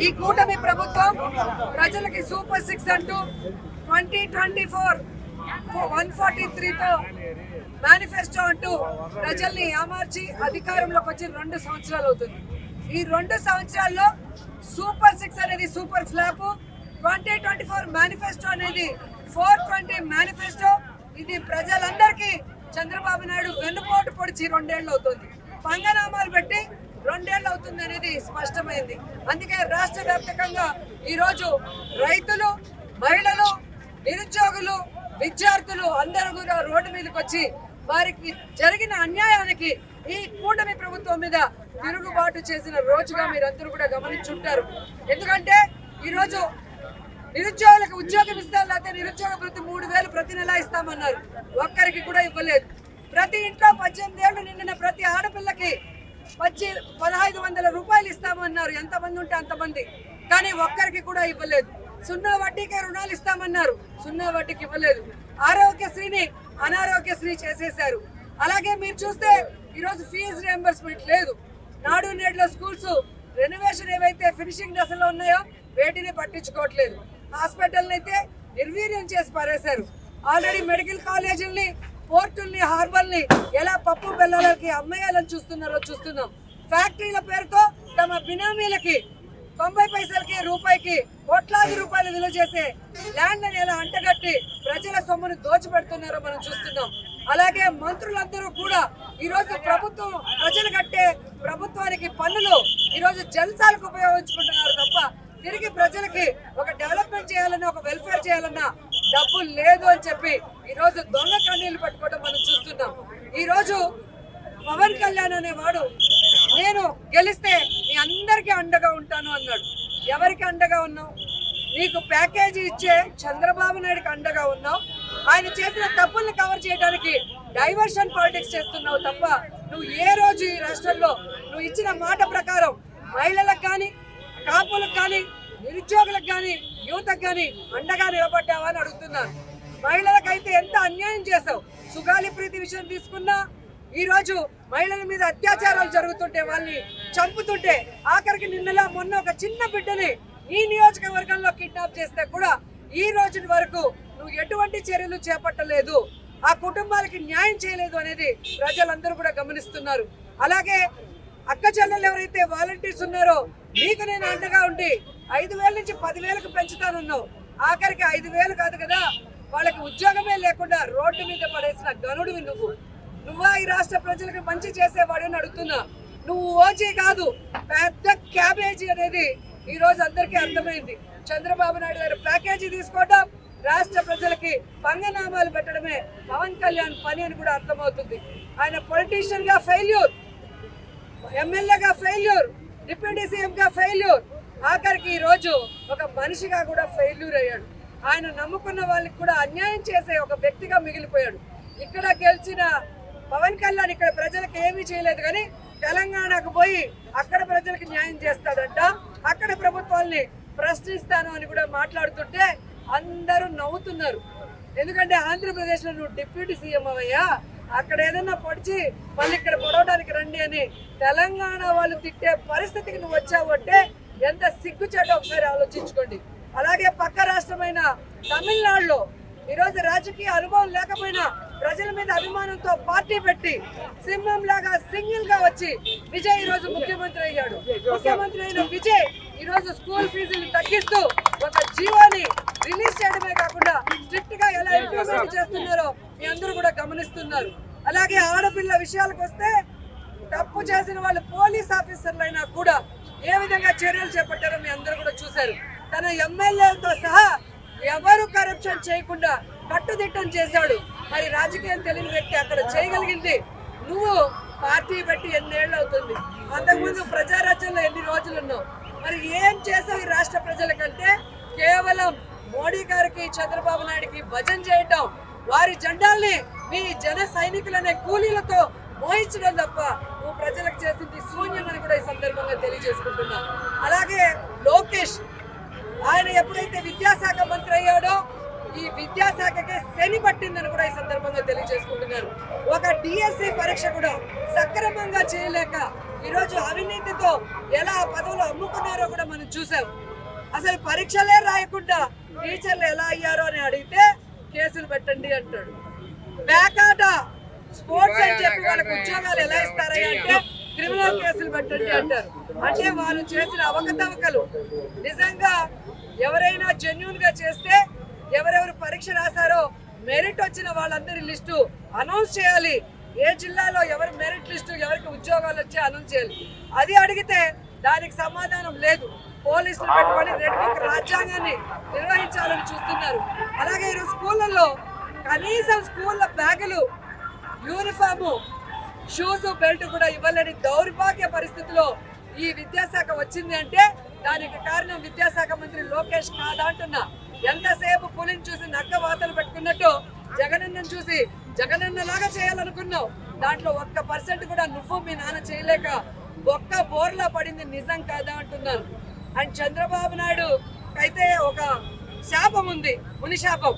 ఈ కూటమి ప్రభుత్వం ప్రజలకి సూపర్ 6 అంటూ 2024 143తో మేనిఫెస్టో అంటూ ప్రజల్ని ఏమార్చి అధికారంలోకి వచ్చి 2 సంవత్సరాలు అవుతుంది. ఈ 2 సంవత్సరాల్లో సూపర్ 6 అనేది సూపర్ ఫ్లాప్, 2024 మేనిఫెస్టో అనేది 420 మేనిఫెస్టో. ఇది ప్రజలందరికీ చంద్రబాబు నాయుడు వెన్నుపోటు పొడిచి 2 ఏళ్ళు అవుతుంది, పంగనామాలు పెట్టి 2 ఏళ్ళు అవుతుంది అనేది స్పష్టమైంది. అందుకే రాష్ట్ర వ్యాప్తంగా ఈరోజు రైతులు, మహిళలు, నిరుద్యోగులు, విద్యార్థులు అందరూ కూడా రోడ్డు మీదకి వచ్చి వారికి జరిగిన అన్యాయానికి ఈ కూటమి ప్రభుత్వం మీద తిరుగుబాటు చేసిన రోజుగా మీరందరూ కూడా గమనించుంటారు. ఎందుకంటే ఈరోజు నిరుద్యోగులకు ఉద్యోగం ఇస్తారు, లేకపోతే నిరుద్యోగ భృతి 3000 ప్రతి నెల ఇస్తామన్నారు, ఒక్కరికి కూడా ఇవ్వలేదు. ప్రతి ఇంట్లో 18 ఏళ్లు నిండిన ప్రతి ఆడపిల్లకి 1500 రూపాయలు ఇస్తామన్నారు, ఎంతమంది ఉంటే అంతమంది, కానీ ఒక్కరికి కూడా ఇవ్వలేదు. 0 వడ్డీకే రుణాలు ఇస్తామన్నారు, 0 వడ్డీకి ఇవ్వలేదు. ఆరోగ్యశ్రీని అనారోగ్యశ్రీ చేసేశారు. అలాగే మీరు చూస్తే ఈరోజు ఫీజు రియంబర్స్మెంట్ లేదు. నాడు నేడులో స్కూల్స్ రెనోవేషన్ ఏవైతే ఫినిషింగ్ దశలో ఉన్నాయో వేటిని పట్టించుకోవట్లేదు. హాస్పిటల్ని అయితే నిర్వీర్యం చేసి పారేశారు. ఆల్రెడీ మెడికల్ కాలేజీల్ని, పోర్టుల్ని, హార్బర్ని ఎలా పప్పు బెల్లాలకి అమ్మేయాలని చూస్తున్నాం. ఫ్యాక్టరీల పేరుతో తమ బినామీలకి 90 పైసలకి రూపాయికి కోట్లాది రూపాయలు విలువ చేసే ల్యాండ్ అని ఎలా అంటగట్టి ప్రజల సొమ్మును దోచిపెడుతున్నారో మనం చూస్తున్నాం. అలాగే మంత్రులందరూ కూడా ఈరోజు ప్రభుత్వం ప్రజలు కట్టే ప్రభుత్వానికి పన్నులు ఈరోజు జల్సాలకు ఉపయోగించుకుంటున్నారు తప్ప తిరిగి ప్రజలకి ఒక డెవలప్మెంట్ చేయాలన్నా, ఒక వెల్ఫేర్ చేయాలన్నా డబ్బులు లేదు అని చెప్పి ఈరోజు దొంగ కన్నీళ్లు పట్టుకోవడం మనం చూస్తున్నాం. ఈరోజు పవన్ కళ్యాణ్ అనేవాడు నేను గెలిస్తే మీ అందరికీ అండగా ఉంటాను అన్నాడు. ఎవరికి అండగా ఉన్నావు? నీకు ప్యాకేజీ ఇచ్చే చంద్రబాబు నాయుడుకి అండగా ఉన్నావు. ఆయన చేసిన తప్పుల్ని కవర్ చేయడానికి డైవర్షన్ పాలిటిక్స్ చేస్తున్నావు తప్ప నువ్వు ఏ రోజు ఈ రాష్ట్రంలో నువ్వు ఇచ్చిన మాట ప్రకారం మహిళలకు కానీ, కాపులకు కానీ, నిరుద్యోగులకు కానీ, యువతకు కానీ అండగా నిలబడ్డావా అని అడుగుతున్నాను. మహిళలకైతే ఎంత అన్యాయం చేసావు. సుగాలి ప్రీతి విషయం తీసుకున్నా, ఈరోజు మహిళల మీద అత్యాచారాలు జరుగుతుంటే, వాళ్ళని చంపుతుంటే, ఆఖరికి నిన్నలా మొన్న ఒక చిన్న బిడ్డని ఈ నియోజకవర్గంలో కిడ్నాప్ చేస్తే కూడా ఈ రోజు వరకు నువ్వు ఎటువంటి చర్యలు చేపట్టలేదు, ఆ కుటుంబాలకి న్యాయం చేయలేదు అనేది ప్రజలందరూ కూడా గమనిస్తున్నారు. అలాగే అక్క చెల్లెలు ఎవరైతే వాలంటీర్స్ ఉన్నారో నీకు నేను అండగా ఉండి 5000 నుంచి 10,000కు పెంచుతానున్నావు. ఆఖరికి 5,000 కాదు కదా, వాళ్ళకి ఉద్యోగమే లేకుండా రోడ్డు మీద పడేసిన గనుడివి నువ్వా ఈ రాష్ట్ర ప్రజలకు మంచి చేసేవాడు అని అడుగుతున్నా. నువ్వు ఓజీ కాదు, పెద్ద క్యాబేజీ అనేది ఈ రోజు అందరికీ అర్థమైంది. చంద్రబాబు నాయుడు గారు ప్యాకేజీ తీసుకోవడం, రాష్ట్ర ప్రజలకి పంగనామాలు పెట్టడమే పవన్ కళ్యాణ్ పని అని కూడా అర్థమవుతుంది. ఆయన పొలిటీషియన్ గా ఫెయిల్యూర్, ఎమ్మెల్యేగా ఫెయిల్యూర్, డిప్యూటీ సీఎం గా ఫెయిల్యూర్, ఆఖరికి ఈ రోజు ఒక మనిషిగా కూడా ఫెయిల్యూర్ అయ్యాడు. ఆయన నమ్ముకున్న వాళ్ళకి కూడా అన్యాయం చేసే ఒక వ్యక్తిగా మిగిలిపోయాడు. ఇక్కడ గెలిచిన పవన్ కళ్యాణ్ ఇక్కడ ప్రజలకు ఏమీ చేయలేదు, కానీ తెలంగాణకు పోయి అక్కడ ప్రజలకు న్యాయం చేస్తాడంట, అక్కడ ప్రభుత్వాల్ని ప్రశ్నిస్తాను అని కూడా మాట్లాడుతుంటే అందరూ నవ్వుతున్నారు. ఎందుకంటే ఆంధ్రప్రదేశ్లో నువ్వు డిప్యూటీ సీఎం అవయ్యా, అక్కడ ఏదన్నా పొడిచి మళ్ళీ ఇక్కడ పొడవడానికి రండి అని తెలంగాణ వాళ్ళు తిట్టే పరిస్థితికి నువ్వు వచ్చావు అంటే ఎంత సిగ్గుచేటో ఒకసారి ఆలోచించుకోండి. అలాగే పక్క రాష్ట్రమైన తమిళనాడులో ఈరోజు రాజకీయ అనుభవం లేకపోయినా ప్రజల మీద అభిమానంతో పార్టీ పెట్టి సింహం లాగా సింగిల్ గా వచ్చి విజయ్ ఈరోజు ముఖ్యమంత్రి అయ్యాడు. ముఖ్యమంత్రి అయిన విజయ్ ఈరోజు స్కూల్ ఫీజులు తగ్గిస్తూ ఒక జీవోని రిలీజ్ చేయడమే కాకుండా స్ట్రిక్ట్ గా ఎలా ఇంప్లిమెంట్ చేస్తున్నారో మీ అందరూ కూడా గమనిస్తున్నారు. అలాగే ఆడపిల్ల విషయాలకు వస్తే తప్పు చేసిన వాళ్ళు పోలీస్ ఆఫీసర్లు అయినా కూడా ఏ విధంగా చర్యలు చేపట్టారో మీ అందరూ కూడా చూశారు. తన ఎమ్మెల్యేలతో సహా ఎవరు కరప్షన్ చేయకుండా కట్టుదిట్టం చేశాడు. మరి రాజకీయం తెలియని వ్యక్తి అక్కడ చేయగలిగింది నువ్వు పార్టీ బట్టి ఎన్నేళ్ళు అవుతుంది, అంతకుముందు ప్రజారాజ్యంలో ఎన్ని రోజులు ఉన్నావు, మరి ఏం చేసావు ఈ రాష్ట్ర ప్రజలకంటే కేవలం మోడీ గారికి, చంద్రబాబు నాయుడికి భజన చేయటం, వారి జెండాల్ని మీ జన సైనికులనే కూలీలతో మోహించడం తప్ప నువ్వు ప్రజలకు చేసింది శూన్యమని కూడా ఈ సందర్భంగా తెలియజేసుకుంటున్నా. అలాగే లోకేష్ ఆయన ఎప్పుడైతే విద్యాశాఖ మంత్రి అయ్యాడో ఈ విద్యాశాఖకే శని పట్టిందని కూడా ఈ సందర్భంగా తెలియజేసుకుంటున్నారు. ఒక డిఎస్సి పరీక్ష కూడా సక్రమంగా చేయలేక ఈరోజు అవినీతితో ఎలా పదవులు అమ్ముకున్నారో కూడా మనం చూసాం. అసలు పరీక్షలే రాయకుండా టీచర్లు ఎలా అయ్యారో అని అడిగితే కేసులు పెట్టండి అంటాడు. బ్యాకాట స్పోర్ట్స్ అని చెప్పి వాళ్ళకి ఉద్యోగాలు ఎలా ఇస్తారని అంటే క్రిమినల్ కేసులు పెట్టండి అంటారు. అంటే వాళ్ళు చేసిన అవకతవకలు నిజంగా ఎవరైనా జెన్యూన్ గా చేస్తే ఎవరెవరు పరీక్ష రాశారో మెరిట్ వచ్చిన వాళ్ళందరి లిస్టు అనౌన్స్ చేయాలి. ఏ జిల్లాలో ఎవరి మెరిట్ లిస్టు ఎవరికి ఉద్యోగాలు వచ్చి అనౌన్స్ చేయాలి. అది అడిగితే దానికి సమాధానం లేదు. పోలీసులు పెట్టుకొని రెడ్ బుక్ రాజ్యాంగాన్ని నిర్వహించాలని చూస్తున్నారు. అలాగే ఈరోజు స్కూళ్ళల్లో కనీసం స్కూళ్ళ బ్యాగులు, యూనిఫాము, షూస్, బెల్ట్ కూడా ఇవ్వలేని దౌర్భాగ్య పరిస్థితిలో ఈ విద్యాశాఖ వచ్చింది అంటే దానికి కారణం విద్యాశాఖ మంత్రి లోకేష్ కాదా అంటున్నా. ఎంతసేపు పులిని చూసి నక్క వాతలు పెట్టుకున్నట్టు జగనన్నను చూసి జగనన్నలాగా చేయాలనుకున్నావు. దాంట్లో 1% కూడా నువ్వు మీ నాన్న చేయలేక ఒక్క బోర్లా పడింది నిజం కాదా అంటున్నాను. అండ్ చంద్రబాబు నాయుడు అయితే ఒక శాపం ఉంది, ముని శాపం.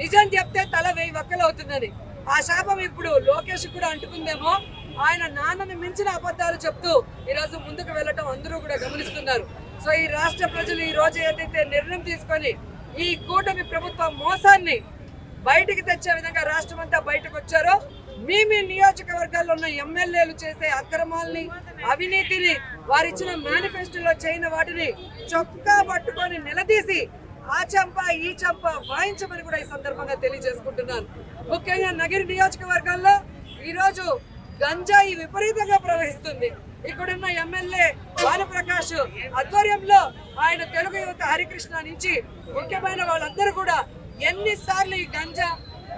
నిజం చెప్తే తల 1000 వక్కలు అవుతుందని. ఆ శాపం ఇప్పుడు లోకేష్ కూడా అంటుకుందేమో. ఆయన నాన్నని మించిన అబద్ధాలు చెప్తూ ఈరోజు ముందుకు వెళ్ళటం అందరూ కూడా గమనిస్తున్నారు. సో ఈ రాష్ట్ర ప్రజలు ఈ రోజు ఏదైతే నిర్ణయం తీసుకొని ఈ కూటమి ప్రభుత్వ మోసాన్ని బయటికి తెచ్చే విధంగా రాష్ట్రం అంతా బయటకు వచ్చారో, మీ నియోజకవర్గాల్లో ఉన్న ఎమ్మెల్యేలు చేసే అక్రమాలని, అవినీతిని, వారిచ్చిన మేనిఫెస్టోలో చేయని వాటిని చొక్కా పట్టుకొని నిలదీసి ఆ చంప ఈ చంప వాయించమని కూడా ఈ సందర్భంగా తెలియజేసుకుంటున్నాను. ముఖ్యంగా నగిరి నియోజకవర్గాల్లో ఈరోజు గంజాయి విపరీతంగా ప్రవహిస్తుంది. ఇక్కడున్న ఎమ్మెల్యే భానుప్రకాష్ ఆధ్వర్యంలో ఆయన తెలుగు యువత హరికృష్ణ నుంచి ముఖ్యమైన వాళ్ళందరూ కూడా ఎన్నిసార్లు ఈ గంజా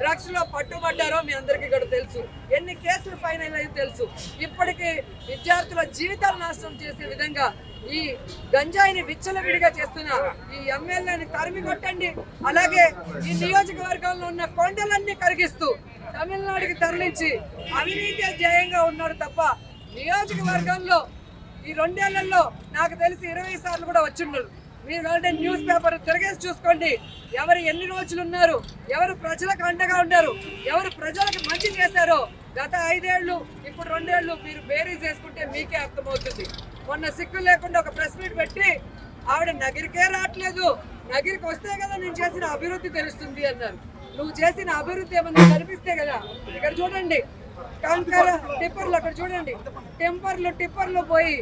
డ్రగ్స్ లో పట్టుబడ్డారో మీ అందరికీ కూడా తెలుసు. ఎన్ని కేసులు ఫైనల్ అయ్యి తెలుసు. ఇప్పటికీ విద్యార్థుల జీవితాలు నాశనం చేసే విధంగా ఈ గంజాయిని విచ్చలవిడిగా చేస్తున్న ఈ ఎమ్మెల్యేని తరిమి కొట్టండి. అలాగే ఈ నియోజకవర్గంలో ఉన్న కొండలన్నీ కరిగిస్తూ తమిళనాడుకి తరలించి అవినీతి ధ్యేయంగా ఉన్నారు తప్ప నియోజకవర్గంలో ఈ 2 ఏళ్లలో నాకు తెలిసి 20 సార్లు కూడా వచ్చిండరు. మీరు అంటే న్యూస్ పేపర్ తిరగేసి చూసుకోండి. ఎవరు ఎన్ని రోజులు ఉన్నారు, ఎవరు ప్రజలకు అండగా ఉన్నారు, ఎవరు ప్రజలకు మంచి చేశారో గత 5 ఏళ్ళు ఇప్పుడు 2 ఏళ్ళు మీరు బేరీజ్ చేసుకుంటే మీకే అర్థమవుతుంది. మొన్న సిగ్గు లేకుండా ఒక ప్రెస్ మీట్ పెట్టి ఆవిడ నగిరికే రావట్లేదు, నగిరికి వస్తే కదా నేను చేసిన అభివృద్ధి తెలుస్తుంది అన్నారు. నువ్వు చేసిన అభివృద్ధి ఏమన్నా కనిపిస్తే కదా. ఇక్కడ చూడండి కంకర టిప్పర్లు, అక్కడ చూడండి టిప్పర్లు పోయి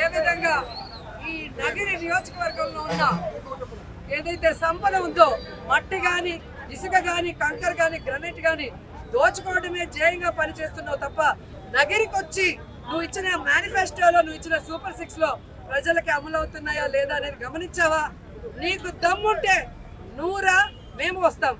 ఏ విధంగా ఈ నగిరి నియోజకవర్గంలో ఉన్న ఏదైతే సంపద ఉందో మట్టి కానీ, ఇసుక కానీ, కంకర కానీ, గ్రనైట్ కానీ దోచుకోవడమే ధ్యేయంగా పనిచేస్తున్నావు తప్ప నగిరికి వచ్చి నువ్వు ఇచ్చిన మేనిఫెస్టోలో, నువ్వు ఇచ్చిన సూపర్ 6 లో ప్రజలకి అమలు అవుతున్నాయా లేదా అనేది గమనించావా? నీకు దమ్ముంటే నువ్వురా, మేము వస్తాం.